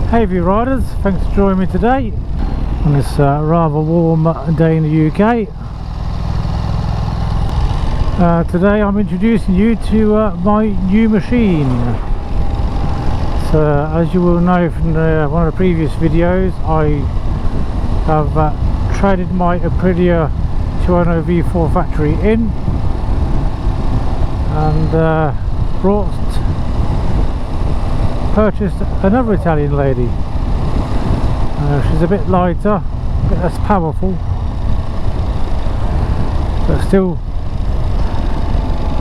Hey view riders, thanks for joining me today on this rather warm day in the UK. Today I'm introducing you to my new machine. So as you will know from one of the previous videos, I have traded my Aprilia Tuono V4 factory in and purchased another Italian lady. She's a bit lighter, a bit less powerful, but still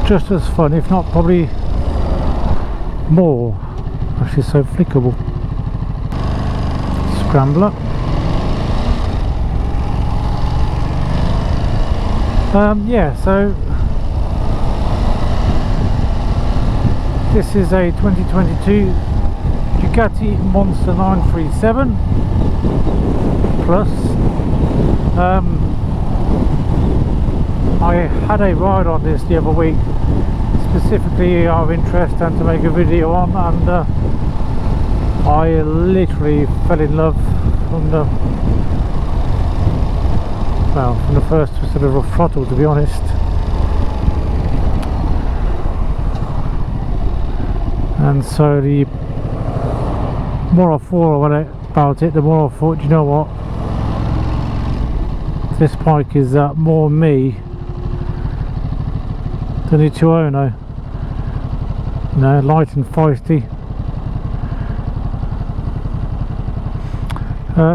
just as fun, if not probably more, as she's so flickable. Scrambler. Yeah, so this is a 2022 Ducati Monster 937 Plus. I had a ride on this the other week, specifically of interest and to make a video on, and I literally fell in love from the first sort of rough throttle, to be honest. And so the more I thought about it, the more I thought, you know what, this bike is more me than the Tuono. You know, light and feisty.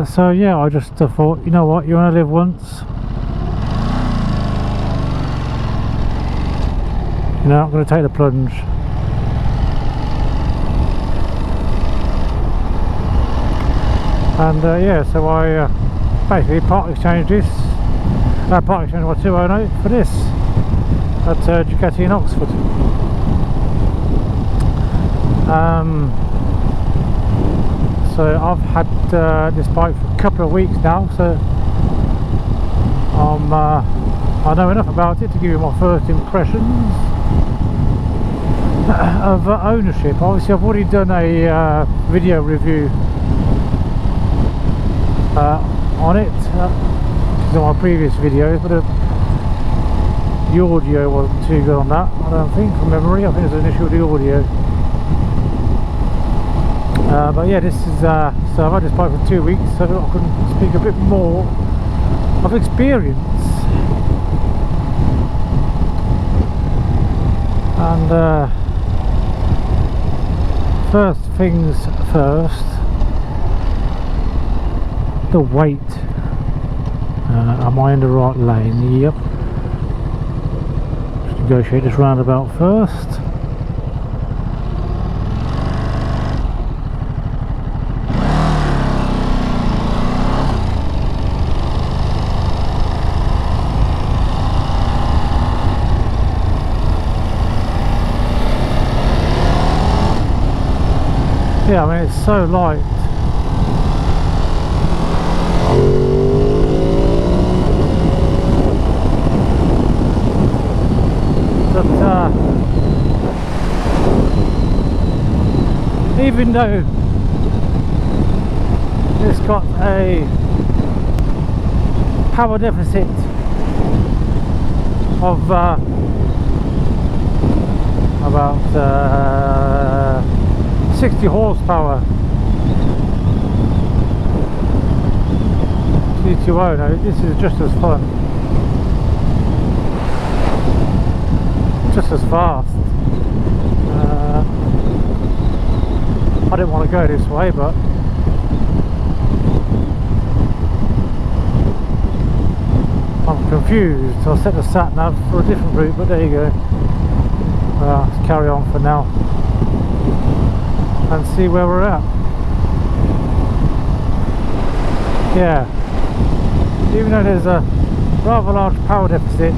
So yeah, I just thought, you know what, you only live once. You know, I'm going to take the plunge. And yeah, so I basically part exchanged my Tuono for this at Ducati in Oxford. So I've had this bike for a couple of weeks now, so I know enough about it to give you my first impressions of ownership. Obviously I've already done a video review on it, on my previous videos, but the audio wasn't too good on that, I don't think, from memory. I think there's an issue with the audio. But yeah, this is so I've had this bike for 2 weeks, so I can speak a bit more of experience. And first things first, the weight. Am I in the right lane? Yep. Just negotiate this roundabout first. Yeah, I mean, it's so light. But even though it's got a power deficit of about 60 horsepower, Tuono, this is just as fun, just as fast. I didn't want to go this way, but I'm confused. I'll set the sat nav for a different route, but there you go. Let's carry on for now and see where we're at. Yeah, even though there's a rather large power deficit,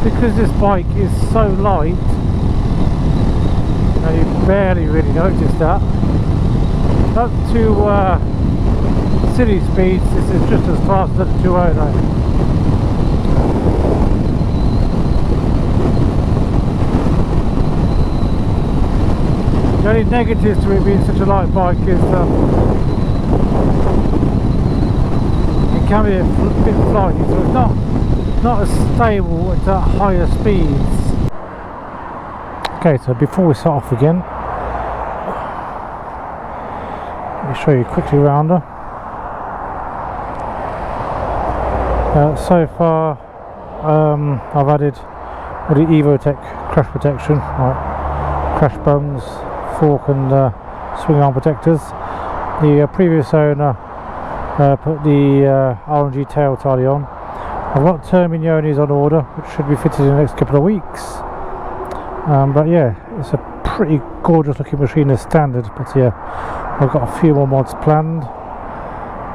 because this bike is so light, you know, you barely really notice that. Up to city speeds, this is just as fast as the Tuono. The only negatives to it being such a light bike is It can be a bit flighty, so it's not as stable at higher speeds. Okay, so before we start off again, let me show you quickly around her. So far I've added all the EvoTech crash protection, like crash bungs, fork and swing arm protectors. The previous owner put the RNG tail tidy on. I've got Terminionis on order, which should be fitted in the next couple of weeks. But yeah, it's a pretty gorgeous looking machine as standard. But yeah, I've got a few more mods planned.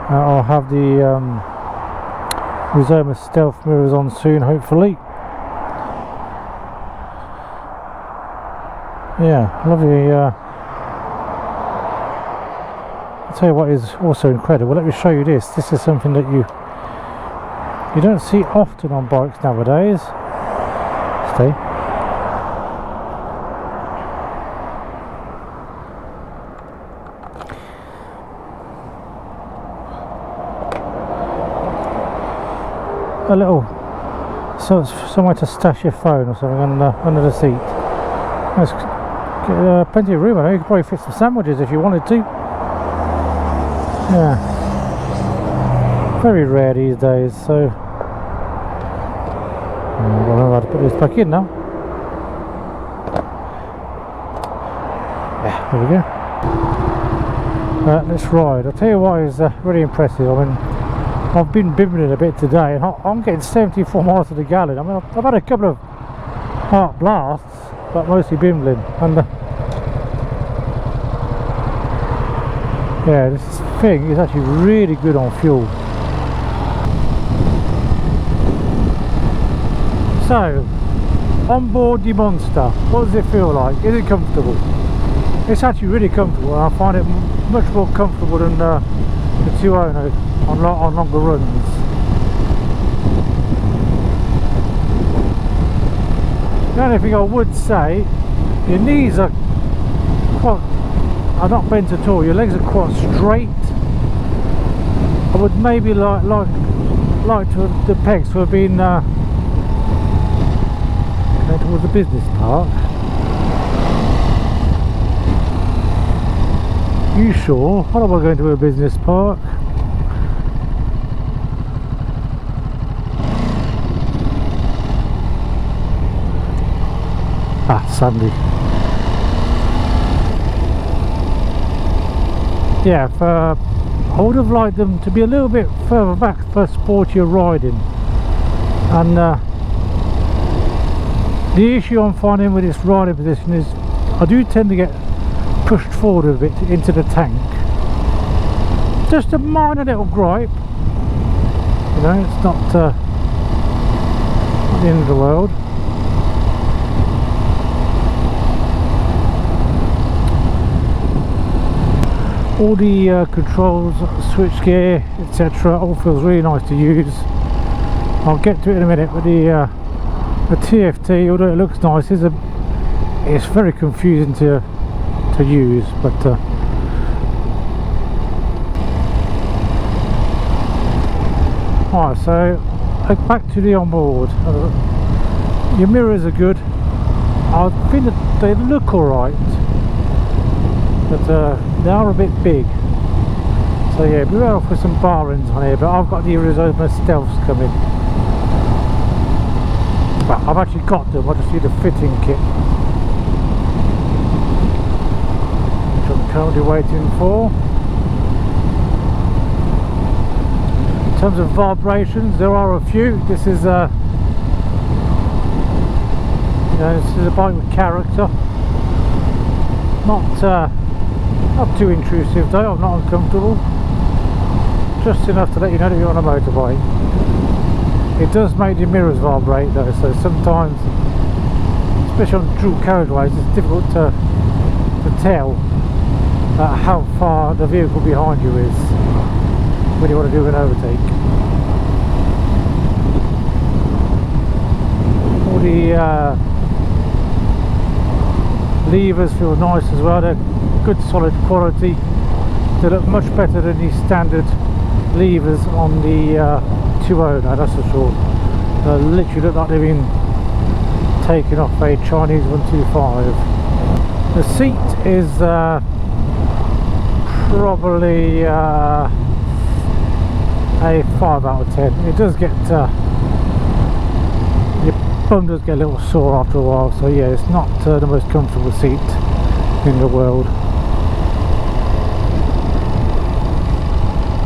I'll have the Rizoma stealth mirrors on soon, hopefully. Yeah, lovely. I'll tell you what is also incredible. Let me show you this. This is something that you don't see often on bikes nowadays. Stay. A little, so it's somewhere to stash your phone or something under the seat. There's plenty of room. I know you could probably fit some sandwiches if you wanted to. Yeah, very rare these days. So I don't know how to put this back in now. Yeah, there we go. Let's ride. I'll tell you what is really impressive. I mean, I've been bimbling a bit today, and I'm getting 74 miles to the gallon. I mean, I've had a couple of hard blasts, but mostly bimbling. And yeah, this thing is actually really good on fuel. So, on board the Monster, what does it feel like? Is it comfortable? It's actually really comfortable, and I find it much more comfortable than the 2.0 on longer runs. The only thing I would say, your knees are not bent at all. Your legs are quite straight. I would maybe like to the pegs to have been towards the business park. You sure? What am I going to a business park? Ah, Sunday. Yeah, I would have liked them to be a little bit further back for sportier riding. And the issue I'm finding with this riding position is I do tend to get pushed forward a bit into the tank. Just a minor little gripe. You know, it's not the end of the world. All the controls, switch gear, etc. all feels really nice to use. I'll get to it in a minute, but the TFT, although it looks nice, it's very confusing to use. But alright, so back to the onboard. Your mirrors are good. I think that they look alright, but they are a bit big. So yeah, we're off with some bar ends on here, but I've got the Rizoma Stealths coming. But I've actually got them, I just need a fitting kit, which I'm currently waiting for. In terms of vibrations, there are a few. This is this is a bike with character. Not too intrusive though, I'm not uncomfortable. Just enough to let you know that you're on a motorbike. It does make the mirrors vibrate though, so sometimes, especially on dual carriageways, it's difficult to tell how far the vehicle behind you is when you want to do an overtake. All the levers feel nice as well, they're good solid quality, They look much better than the standard levers on the 2.0 now, that's for sure. They literally look like they've been taken off a Chinese 125. The seat is probably a 5 out of 10. It does get your bum does get a little sore after a while, so yeah, it's not the most comfortable seat in the world.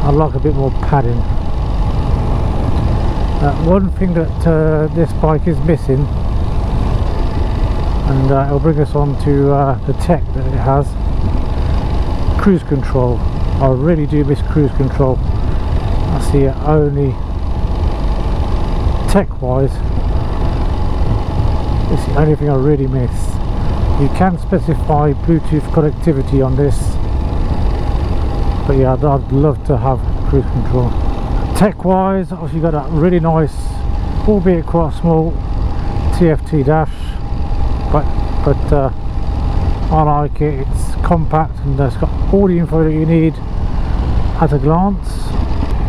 I'd like a bit more padding. One thing that this bike is missing, and it'll bring us on to the tech that it has, cruise control. I really do miss cruise control. That's the only, tech wise, it's the only thing I really miss. You can specify Bluetooth connectivity on this, but yeah, I'd love to have cruise control. Tech wise, obviously you got that really nice, albeit quite small, TFT dash, but I like it. It's compact and it's got all the info that you need at a glance.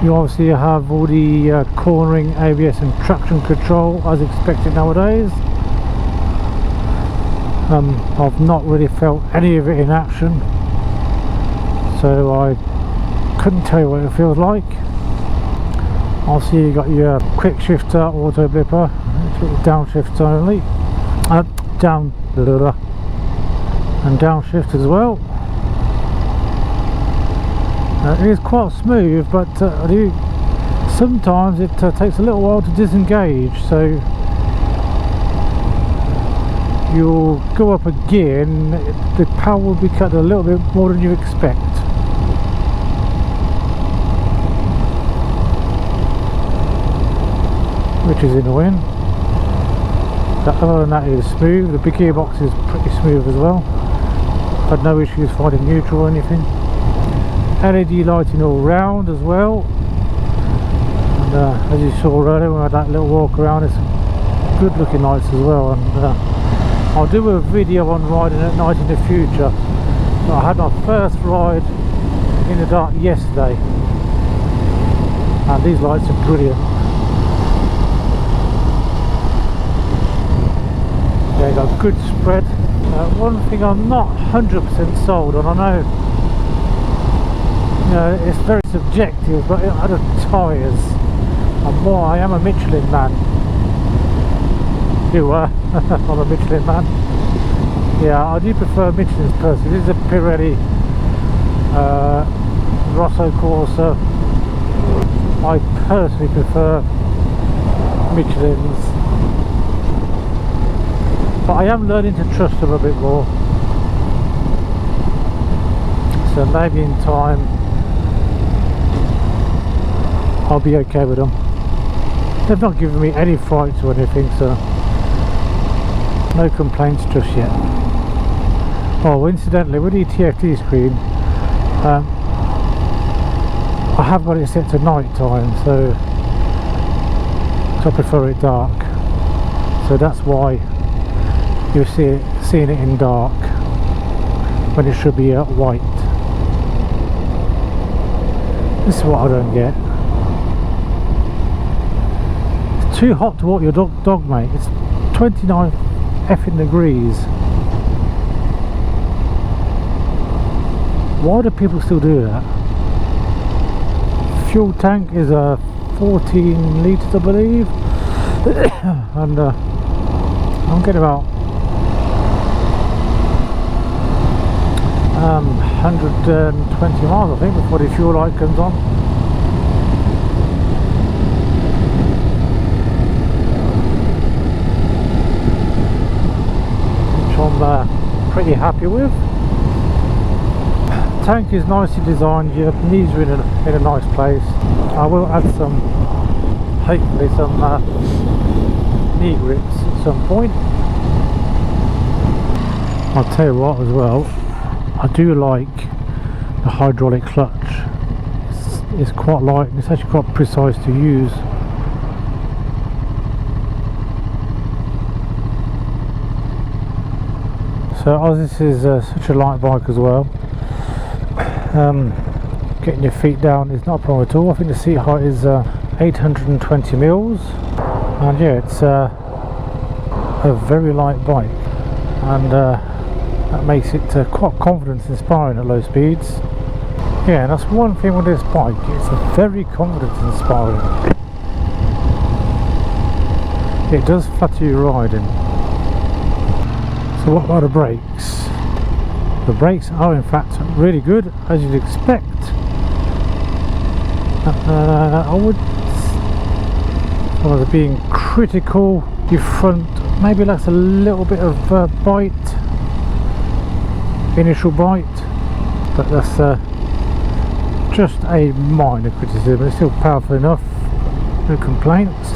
You obviously have all the cornering, ABS and traction control as expected nowadays. I've not really felt any of it in action, so I couldn't tell you what it feels like. Obviously you got your quick shifter, auto blipper, downshift only, down and downshift as well. It is quite smooth, but sometimes it takes a little while to disengage, so you'll go up a gear and the power will be cut a little bit more than you expect. Which is annoying. But other than that, it is smooth. The big gearbox is pretty smooth as well. Had no issues finding neutral or anything. LED lighting all round as well. And as you saw earlier when I had that little walk around, it's good looking lights as well. And I'll do a video on riding at night in the future. I had my first ride in the dark yesterday, and these lights are brilliant. Yeah, got good spread. One thing I'm not 100% sold on, I know, you know, it's very subjective, but are the tyres. I am a Michelin man. You were. I'm a Michelin man. Yeah, I do prefer Michelin's personally. This is a Pirelli Rosso Corsa. I personally prefer Michelin's, but I am learning to trust them a bit more, so maybe in time I'll be okay with them. They've not given me any frights or anything, so no complaints just yet. Oh, incidentally, with the TFT screen, I have got it set to night time, so I prefer it dark. So that's why you're seeing it in dark when it should be white. This is what I don't get. It's too hot to walk your dog, mate. It's 29 effing degrees. Why do people still do that? Fuel tank is 14 litres, I believe, and I'm getting about 120 miles, I think, before the fuel light comes on. Which I'm pretty happy with. Tank is nicely designed, your knees are in a nice place. I will add some, hopefully some knee grips at some point. I'll tell you what as well, I do like the hydraulic clutch. It's quite light and it's actually quite precise to use. So as this is such a light bike as well, getting your feet down is not a problem at all. I think the seat height is 820 mils, and yeah, it's a very light bike, and that makes it quite confidence inspiring at low speeds. Yeah, and that's one thing with this bike, it's very confidence inspiring. It does flatter you riding. So what about the brakes? The brakes are in fact really good, as you'd expect. I would, rather being critical, your front maybe lacks a little bit of bite, initial bite, but that's just a minor criticism. It's still powerful enough, no complaints.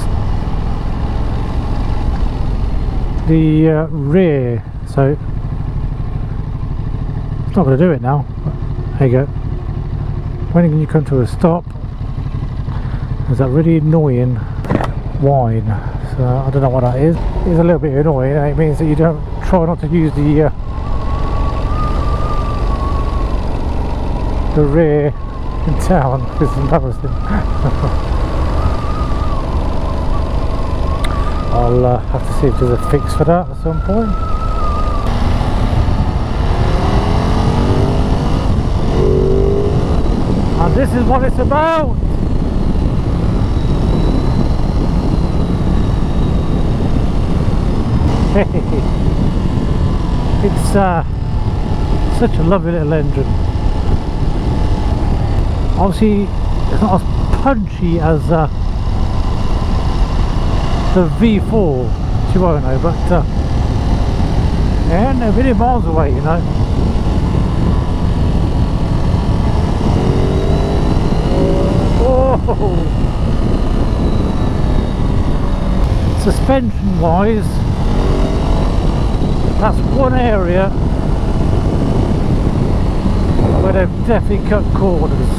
The rear, so it's not going to do it now. There you go. When you come to a stop, there's that really annoying whine. So I don't know what that is. It's a little bit annoying. It means that you don't try not to use the rear in town. This is embarrassing. I'll have to see if there's a fix for that at some point. And this is what it's about. It's such a lovely little engine. Obviously it's not as punchy as the V4, you won't know, but yeah, they're really miles away, you know. Oh. Suspension wise, that's one area where they've definitely cut corners.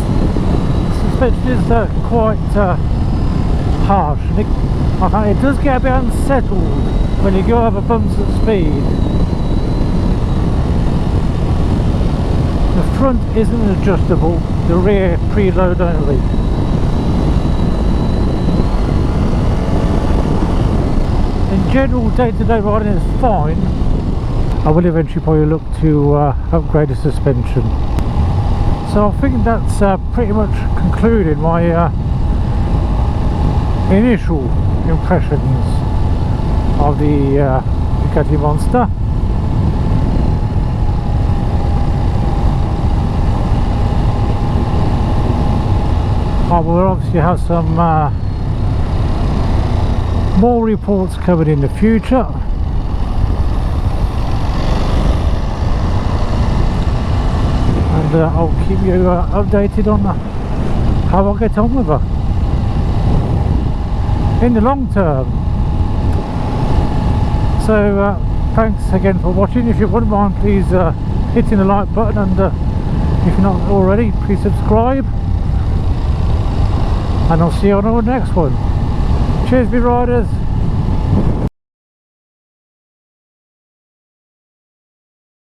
Suspension is quite harsh, and it does get a bit unsettled when you go over bumps at speed. The front isn't adjustable, the rear preload only. In general, day-to-day riding is fine. I will eventually probably look to upgrade the suspension. So I think that's pretty much concluded my initial impressions of the Ducati Monster. I will obviously have some more reports coming in the future. And I'll keep you updated on how I get on with her in the long term. So thanks again for watching. If you wouldn't mind, please hitting the like button, and if you're not already, please subscribe, and I'll see you on our next one. Cheers, me riders.